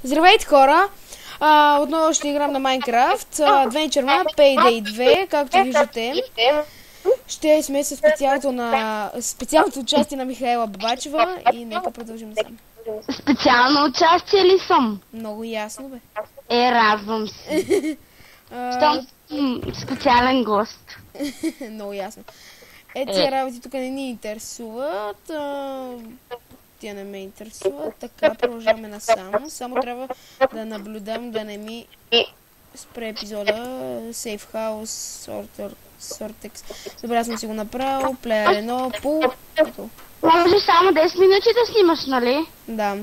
Здравейте, хора! Отново ще играм на Майнкрафт. Adventure Map Payday 2, както виждате. Ще сме със специалното участие на Михаела Бабачева и нека продължим сам. Специално участие ли съм? Много ясно, бе. Радвам се. Щом съм специален гост. Много ясно. Тези работи тук не ни интересуват. Тя не ме интересува. Така, продължаваме насам. Само трябва да наблюдам да не ми спре епизода. Safe House, Sortex. Добре, съм си го направил. Player 1, Pool. Може само 10 минути да снимаш, нали? Да.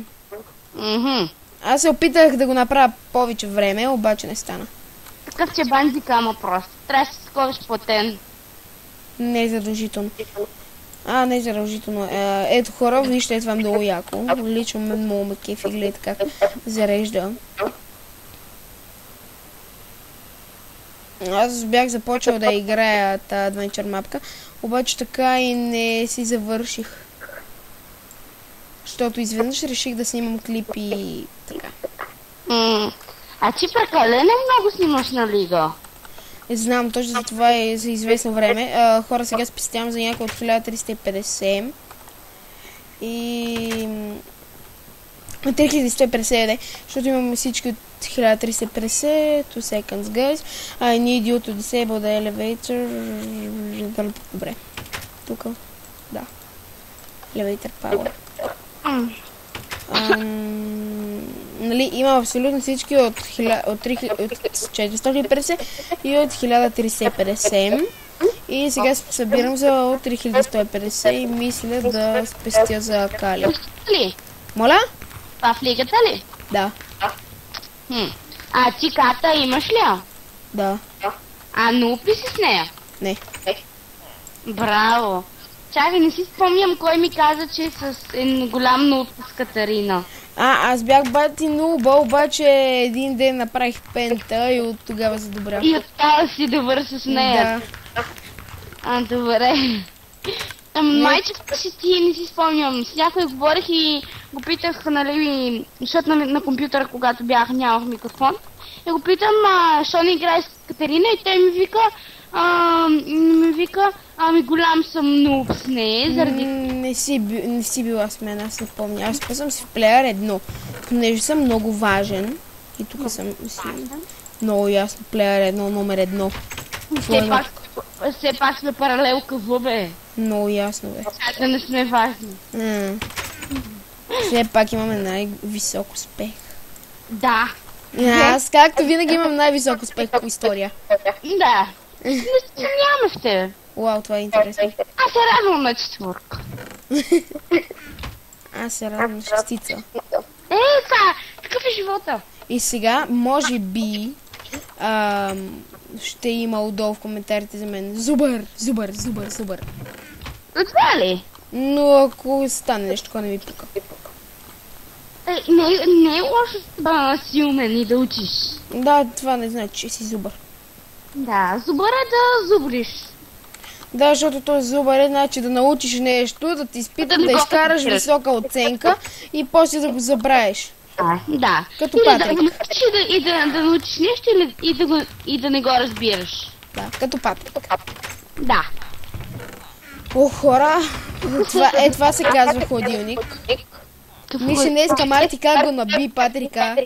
Аз се опитах да го направя повече време, обаче не стана. Такъв че бандика, ама просто. Трябва да си сковиш платен. Не е задължително. Не е задължително. Ето хора, вижте, това е много яко. Лично ме много ме кефи, гледайте как зарежда. Аз бях започвал да играя тази Adventure мапка, обаче така и не си завърших. Защото изведнъж реших да снимам клипи и така. А ти прекалено много снимаш на Лига. Знам, точно за това е за известно време. Хора, сега спестявам за някой от 1350. И... 3150, защото имаме всички от 1350. 2 seconds, guys. I need you to disable the elevator. Добре. Тук. Да. Elevator power. Нали, има абсолютно всички от 450 и от 1350. И сега събирам за от 3150 и мисля да спестя за Кали. Моля? Това в лигата ли? Да. А ти карта имаш ли? Да. Науп ли си с нея? Не. Браво. Чакай, не си спомням кой ми каза, че е с голям науп с Катарина. Аз бях бати нуба, обаче един ден направих пента и от тогава се добря. И оттава си добър с нея? Да. Добре. Майче си ти не си спомням. С някой говорих и го питах, нали, защото на компютъра, когато нямах микрофон. И го питам, защо не играе с Катерина и той ми вика, ами голям съм нуб с нея, заради... Не си била с мен, аз не помня. Аз съм си в Player 1, понеже съм много важен. И тук съм си много ясно. Player 1, номер 1. Все пак сме паралелка в бе. Много ясно, бе. Да не сме важни. Все пак имаме най-висок успех. Да. Аз както винаги имам най-висок успех по история. Да. Не нямаш те. Уау, това е интересно. Аз се радвам на четвърка. Аз се радвам на шестица. Такъв е живота. И сега, може би, ще има отдолу в коментарите за мен. Зубър. Това ли? Но ако стане нещо, такова не ми пука. Не е лошо да си умен и да учиш. Да, това не значи, че си зубър. Да, зубър е да зубриш. Да, защото този зубър е значи да научиш нещо, да ти изпиташ, да изкараш висока оценка и после да го забравиш. Да. Като Патрик. И да научиш нещо и да не го разбираш. Да, като Патрик. Да. Хора, това се казва хладилник. Мисля днеска Марти как го наби Патрика.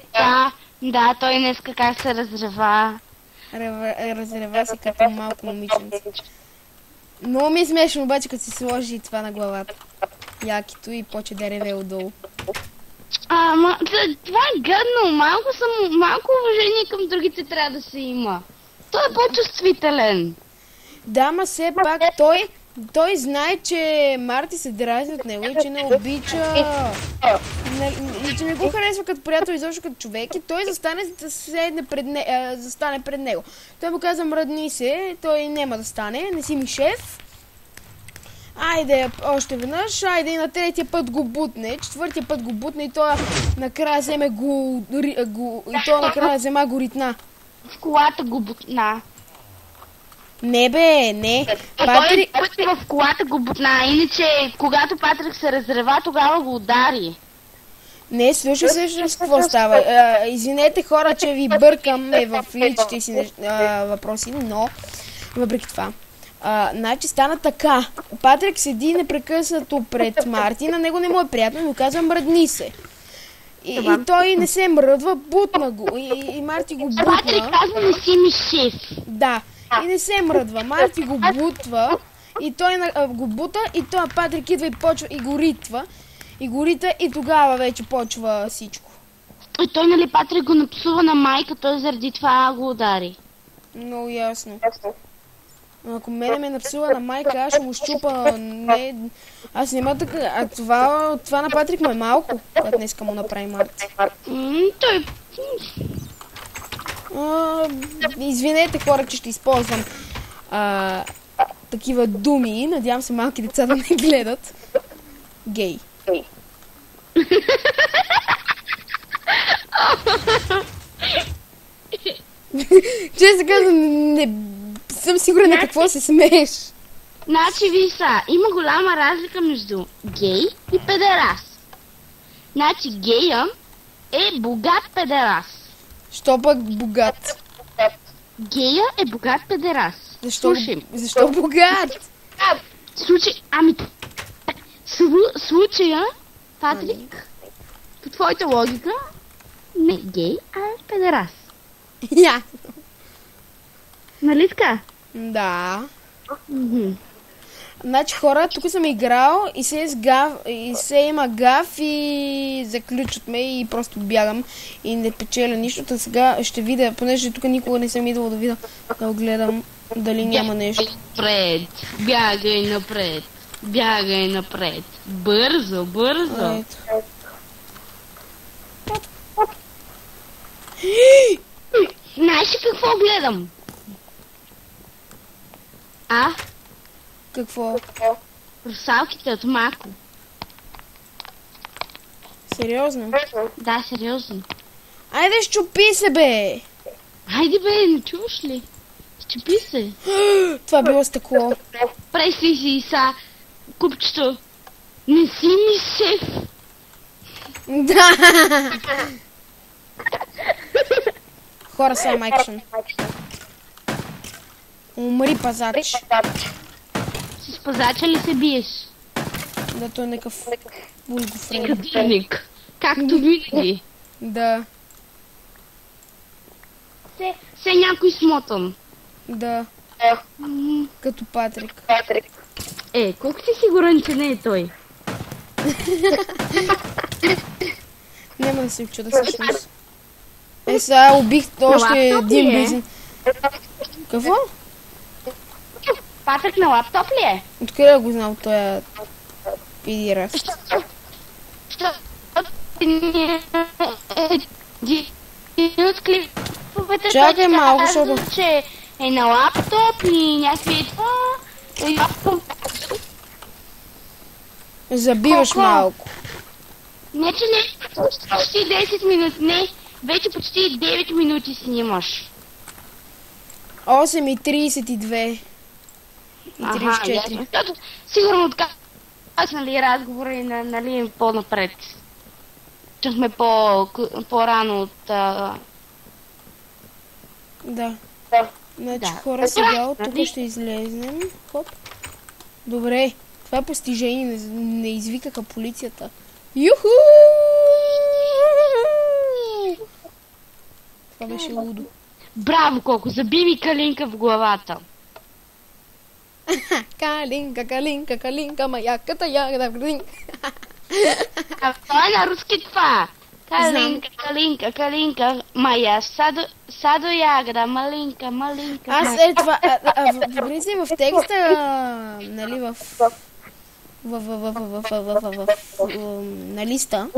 Да, той днеска как се разрева. Разрева се като малко момиченце. Много ми е смешно обаче, като си сложи това на главата. Якито и поче да реве отдолу. Това е гадно. Малко уважение към другите трябва да се има. Той е по-чувствителен. Да, ма все пак той знае, че Марти се дразни от него и че не обича. И че не го харесва като приятел, изобщо като човек и той застане пред него. Той му каза, мръдни се, той няма да стане, не си ми шеф. Айде още веднъж, айде и на третия път го бутне, четвъртия път го бутне и той накрая взема го ритна. В колата го бутна. Не бе, не. Патрик... Той в колата го бутна, иначе когато Патрик се разрева, тогава го удари. Не, слушай всъщност какво става. Извинете хора, че ви бъркаме в личните си въпроси, но въпреки това. Значи стана така. Патрик седи непрекъснато пред Марти, на него не му е приятно, но казва мръдни се. И той не се мръдва, бутна го. И Марти го бутна. Патрик казва не си ми шеф. Да, и не се мръдва. Марти го бутва и той го бута и той Патрик идва и почва и го ритва. И го рита и тогава вече почва всичко. И той нали Патрик го напсува на майка, той заради това го удари. Много ясно. Ако мене ме напсува на майка, аз ще му щупа. Не, аз няма така. А това на Патрик му е малко, когато днеска му направи Марти. Той... Извинете хора, че ще използвам такива думи. Надявам се малки деца да не гледат. Гей. Честно казвам, не съм сигурна на какво се смееш. Значи виса, има голяма разлика между гей и педерас. Значи гея е богат педерас. Що пък богат? Гея е богат педерас. Защо богат? Случая, Патрик, по твоята логика, не е гей, а е педерас. Ясно. Нали така? Да. Значи хора, тук съм играл и се има гаф и заключат ме и просто бягам и не печеля нищо. Та сега ще видя, понеже тук никога не съм идвал да видя, да гледам дали няма нещо. Бягай напред. Бягай напред. Бързо, бързо. Знаеш ли какво гледам? Какво? Русалките от Мако. Сериозно? Да, сериозно. Айде щупи се, бе! Хайде, бе, не чуваш ли? Щупи се. Това било стъкло. Пресли си са, купчето. Не си ми шеф. Да! Хора са майкшън. Умри пазач. С пазача ли се биеш? Да, той е някакъв булгофрен. Кадирник. Както винаги. Да. Се някой смотан. Да. Като Патрик. Колко си сигурен, че не е той? Няма да се чуда всъщност. Сега убих още един близън. Какво? Патрик на лаптоп ли е? Откъде да го знал този пидираст? От клиповете чакай малко, защото... че е на лаптоп и някакви това... Забиваш малко. Не, че не, почти 10 минути, не, вече почти 9 минути снимаш. 8:32 и 34. Сигурно откачнали разговора и нали по-напред. Чухме по-рано от... Да. Значи хора сега от тук ще излезнем. Хоп. Добре. Това постижение не извикаха полицията. Юху! Това беше лудо. Браво, Коко! Заби ми Калинка в главата. Калинка, Калинка, Калинка, маяката ягода в градинка. Това е на руски това. Калинка, Калинка, Калинка, мая садо ягода, малинка, малинка. Аз това, в принцип в текста, нали, на листа.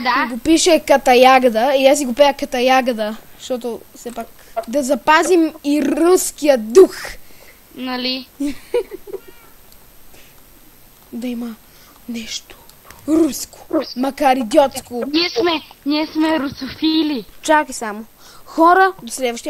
Да. Го пише Ката-ягода и аз си го пея Ката-ягода, защото все пак да запазим и руския дух. Нали? Да има нещо руско, макар идиотско. Ние сме русофили. Чакай само. Хора, до следващия